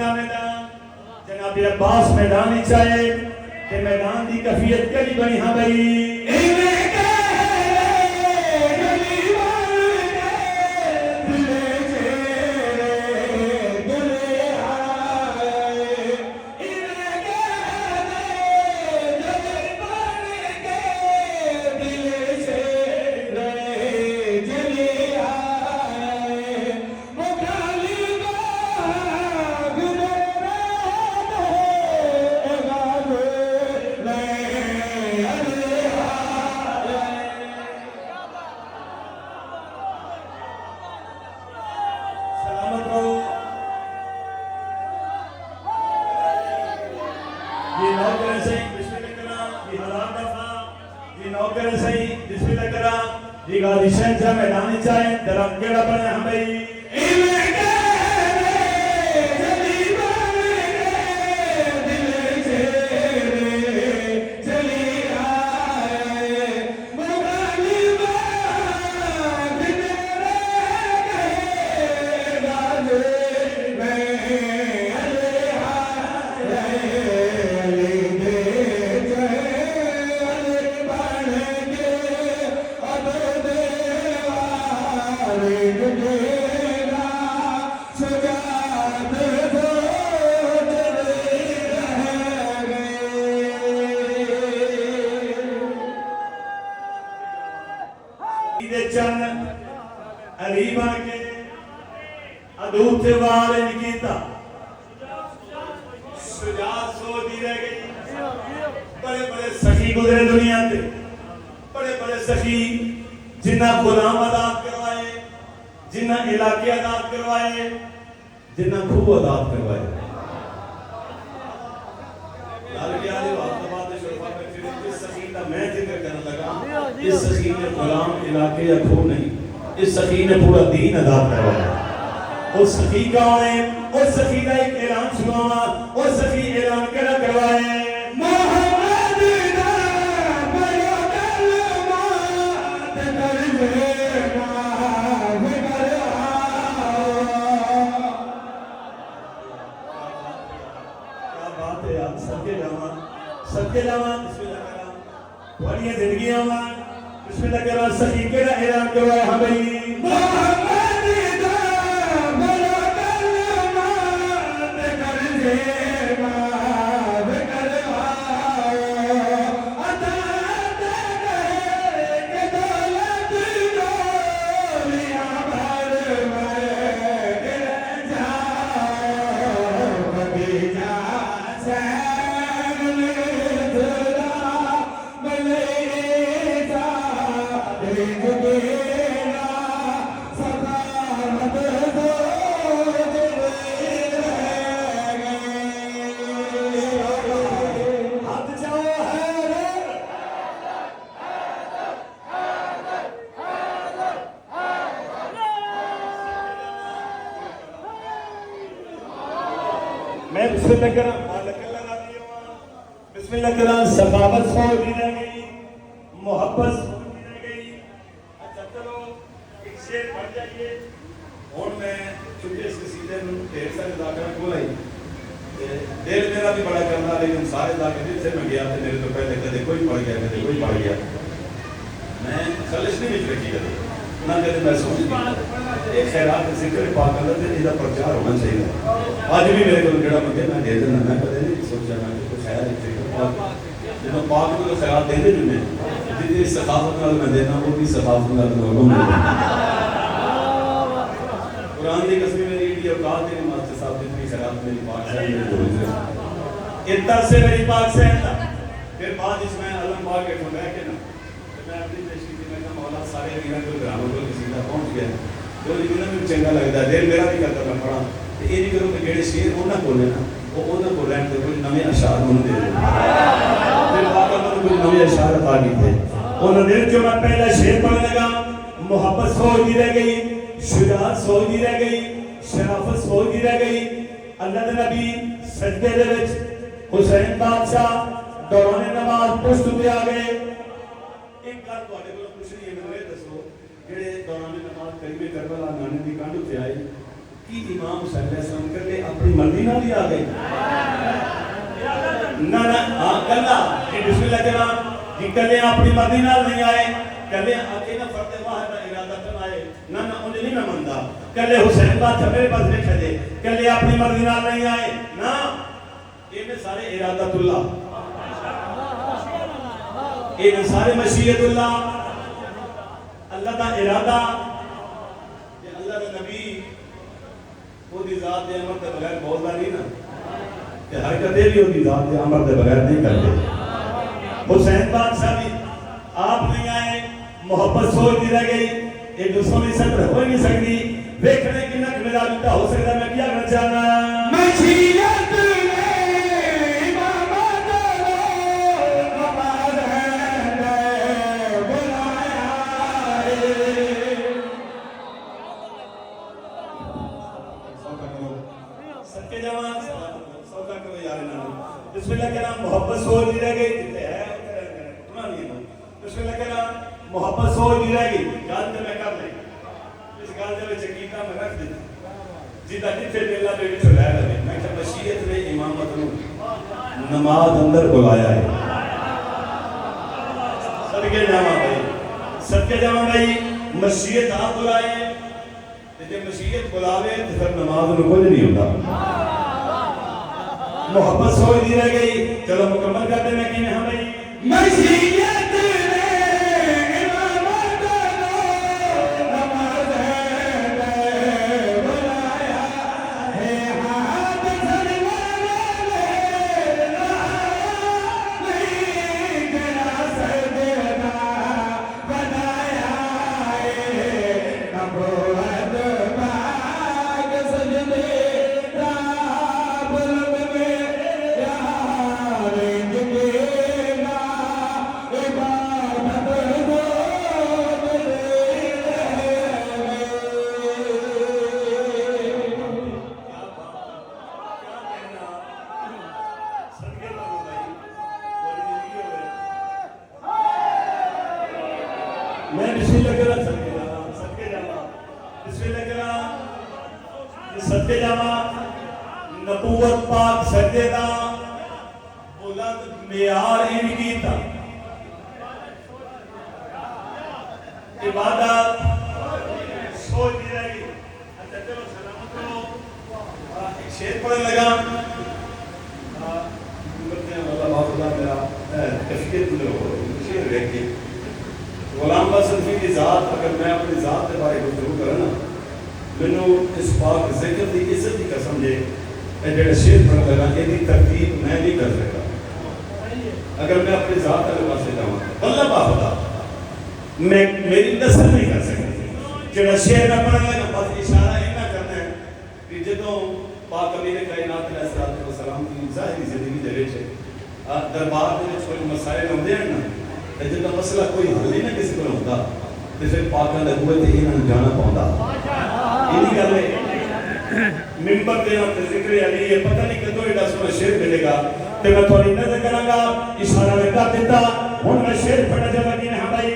دا میدان جناب عباس میدان چاہے کہ میدان دی کفیت کلی بنی ہاں بھئی میدان چاہے درم کیڑا بنے ہم بھئی علی بن کے ادوب تے والے نکیتا شجاعت سوچی رہ گئی بڑے بڑے سخی گزرے دنیا تے بڑے بڑے سخی جنہ غلام آزاد کروائے جنہ علاقے آزاد کروائے جنہ خوب آزاد کروائے لال کے آلے وقت بات شرفا میں پھر اس سخی کا میں ذکر کرنے لگا اس سخی نے غلام علاقے یا خوب نہیں اس سخی نے پورا دین آزاد کروایا اس سخی کون ہے اس سخی کا ایک اعلان سنانا اس سخی اعلان کیا کروائے محمد دا بڑا کلمات کلمہ کیا بات ہے آپ سب کے جوان بسم اللہ کرام تھوڑی زندگیاں مان بسم اللہ کرام سخی کیا اعلان کروائے ہاں بھئی محمد دا بڑا کلمات کلمہ میں بسم اللہ کرام مالک اللہ راضی ہوں بسم اللہ کرام سخاوت سوڑ دی رہ گئی محبت سوڑ دی رہ گئی اچھا چلو ایک شیر پڑھ جائیے اور میں چونکہ اس قصیدے میں ڈھیر سارے ذاکرہ کھول آئی دل میرا بھی بڑا کرنا لیکن سارے ذاکرہ سے میں گیا تھے میرے تو پہلے کدے کوئی پڑھ گیا کدے کوئی پڑھ گیا میں خلش نہیں مجھ رکھی کدے نہ کدے میں سوچ دی ایک خیرات ذکر پاک اللہ سے یہ پرچار ہونا چاہیے آج بھی میرے کو جڑا مجھے میں دے دینا میں کدے نہیں سوچا میں کہ کوئی خیال ہے جب پاک کو خیرات دے دے جنہیں جتنی ثقافت نال میں دینا وہ بھی ثقافت نال لوگوں میں قرآن دی قسمی میری ایڈی اوقات ہے ماسٹر صاحب جتنی خیرات میری پاک سے میرے دور سے اتر سے میری پاک سے ہے پھر بعد اس میں علم پاک کے ٹھنڈا کے نا میں اپنی پیشکی تھی میں کہا مولا سارے میرا جو گرامر کو کسی کا پہنچ گیا جو لیکن میں چنگا لگتا ہے دیر میرا بھی کرتا میں پڑھا تو یہ نہیں کرو کہ جڑے شیر وہ نہ بولے نا وہ انہوں کو رہن دے کچھ نوے اشعار انہوں دے پھر پاک اللہ نے کچھ نوے اشعار عطا کی تھے انہوں نے جو میں پہلا شیر پڑھنے لگا محبت سوچ دی رہ گئی شجاعت سوچ دی رہ گئی شرافت سوچ دی رہ گئی اللہ دے نبی سجدے دے وچ حسین بادشاہ دوران نماز پشت پہ آ گئے ایک گل تواڈے کول پوچھنی ہے مینوں یہ دسو جڑے دوران نماز قریب کربلا نانے دی کنڈ تے آئے کہ امام حسین علیہ السلام کلے اپنی مرضی نہ بھی آ گئی نہ کلا کہ بسم اللہ کرام کہ کلے اپنی مرضی نہ نہیں آئے کلے آگے نہ فرد واحد ارادہ کر آئے نہ انہیں نہیں میں مندہ کلے حسین بات میرے پاس دیکھا دے کلے اپنی مرضی نہ نہیں آئے نہ یہ میں سارے ارادت اللہ یہ میں سارے مشیت اللہ اللہ کا ارادہ اللہ کا نبی وہ دی ذات دے عمر دے بغیر بولتا نہیں نا کہ حرکتیں بھی وہ دی ذات دے عمر دے بغیر نہیں کرتے حسین بادشاہ بھی آپ نہیں آئے محبت سوچ دی رہ گئی ایک دوسروں میں سب ہو نہیں سکتی دیکھنے کی نک میرا بیٹا ہو سکتا میں کیا کرنا چاہنا مشیت بسم اللہ کے نام محبت سوچ نہیں رہ گئی جتے ہے اتنا نہیں ہے بسم اللہ کے نام محبت سوچ نہیں رہ گئی گالتے میں کر لیں اس گالتے میں چکیتا میں رکھ دیتا جیتا جتے دیلہ میں بھی چھوڑا ہے میں کہ مشیت نے امامت نماز اندر بلایا ہے صدقے جامع بھائی مشیت آپ بلائے جب مشیت بلاوے تو پھر نماز میں کچھ نہیں ہوتا محبت سوچ دی رہ گئی چلو مکمل کرتے میں کی ہاں بھائی مشیت میں بسم اللہ کرا صدقے جامع نبوت پاک صدقے دا بلند معیار ان کی تھا عبادت سوچ دی رہی اچھا چلو سلامت کرو ایک شیر پڑھنے لگا اللہ بہت میرا تفکیر تجھے ہو شیر رہ گئی غلام باسلفی کی ذات اگر میں اپنی ذات کے بارے گفتگو کروں نا مینوں اس پاک ذکر کی عزت ہی قسم دے اے جڑا شیر پڑھنے لگا یہ ترتیب میں نہیں کر سکتا اگر میں اپنی ذات کے پاس جاؤں اللہ باخدا میں میری نسل نہیں کر سکتی جڑا شیر میں پڑھنے لگا بس اشارہ اتنا کرنا ہے کہ جدوں پاک امیر کائنات علیہ السلام کی ظاہری زندگی دے وچ دربار دے وچ کوئی مسائل ہوندے ہیں نا جب مسئلہ کوئی حل نہیں نہ کسی کو ہوتا تو پھر پاکاں دے ہوئے تے انہاں نوں جانا پوندا یہ گل ہے منبر دے تے ذکر علی یہ پتہ نہیں کدوں ایڈا سونا شعر ملے گا تے میں تھوڑی نظر کراں گا اشارہ میں کر دیتا ہن میں شعر پڑھنا چاہتا کہ ہاں بھائی